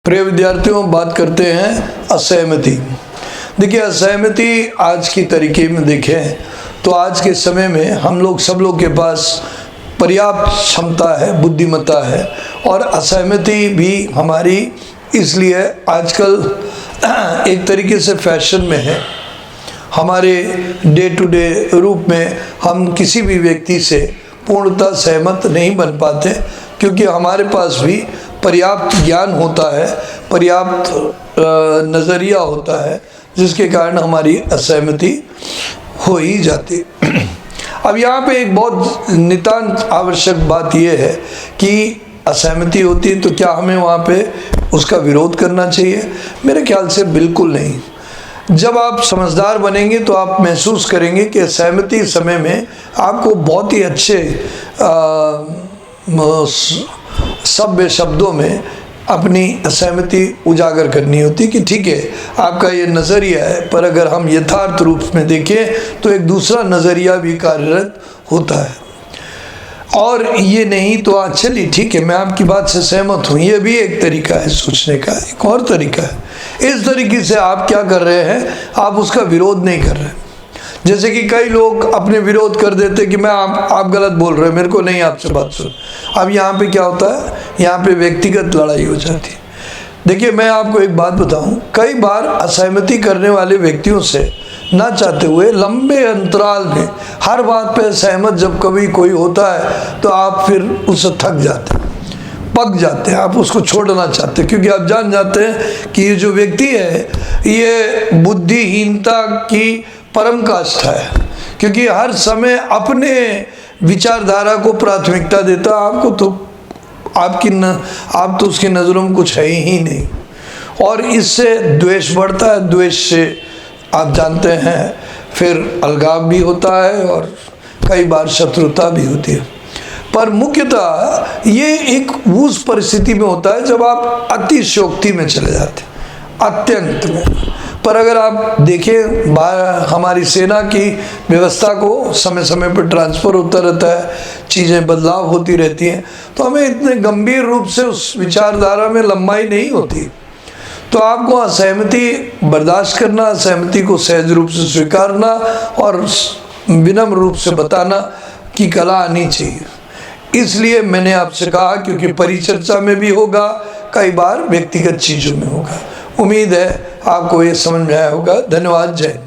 प्रिय विद्यार्थियों, बात करते हैं असहमति। देखिए, असहमति आज की तरीके में देखें तो आज के समय में हम लोग सब लोग के पास पर्याप्त क्षमता है, बुद्धिमत्ता है, और असहमति भी हमारी इसलिए आजकल एक तरीके से फैशन में है। हमारे डे टू डे रूप में हम किसी भी व्यक्ति से पूर्णतः सहमत नहीं बन पाते, क्योंकि हमारे पास भी पर्याप्त ज्ञान होता है, पर्याप्त नज़रिया होता है, जिसके कारण हमारी असहमति हो ही जाती। अब यहाँ पे एक बहुत नितांत आवश्यक बात यह है कि असहमति होती है तो क्या हमें वहाँ पे उसका विरोध करना चाहिए? मेरे ख्याल से बिल्कुल नहीं। जब आप समझदार बनेंगे तो आप महसूस करेंगे कि असहमति समय में आपको बहुत ही अच्छे सभ्य शब्दों में अपनी असहमति उजागर करनी होती कि ठीक है, आपका ये नज़रिया है, पर अगर हम यथार्थ रूप में देखें तो एक दूसरा नज़रिया भी कार्यरत होता है। और ये नहीं तो चलिए ठीक है, मैं आपकी बात से सहमत हूँ, ये भी एक तरीका है सोचने का। एक और तरीका है, इस तरीके से आप क्या कर रहे हैं, आप उसका विरोध नहीं कर रहे। जैसे कि कई लोग अपने विरोध कर देते कि मैं आप गलत बोल रहे हैं, मेरे को नहीं आपसे बात सुन। अब यहाँ पे क्या होता है, यहाँ पे व्यक्तिगत लड़ाई हो जाती है। देखिए, मैं आपको एक बात बताऊं, कई बार असहमति करने वाले व्यक्तियों से ना चाहते हुए लंबे अंतराल में हर बात पे सहमत जब कभी कोई होता है तो आप फिर उससे थक जाते हैं, पक जाते हैं, आप उसको छोड़ना चाहते हैं, क्योंकि आप जान जाते हैं कि ये जो व्यक्ति है ये बुद्धिहीनता की परम काष्ठा है, क्योंकि हर समय अपने विचारधारा को प्राथमिकता देता। आपको तो आप तो उसकी नज़रों में कुछ है ही नहीं, और इससे द्वेष बढ़ता है। द्वेष से आप जानते हैं फिर अलगाव भी होता है और कई बार शत्रुता भी होती है। पर मुख्यतः ये एक उस परिस्थिति में होता है जब आप अतिशयोक्ति में चले जाते हैं, अत्यंत में। पर अगर आप देखें, हमारी सेना की व्यवस्था को समय समय पर ट्रांसफ़र होता रहता है, चीज़ें बदलाव होती रहती हैं, तो हमें इतने गंभीर रूप से उस विचारधारा में लंबाई नहीं होती। तो आपको असहमति बर्दाश्त करना, असहमति को सहज रूप से स्वीकारना और विनम्र रूप से बताना की कला आनी चाहिए। इसलिए मैंने आपसे कहा, क्योंकि परिचर्चा में भी होगा, कई बार व्यक्तिगत चीज़ों में होगा। उम्मीद है आपको ये समझ में आया होगा। धन्यवाद। जय हिंद।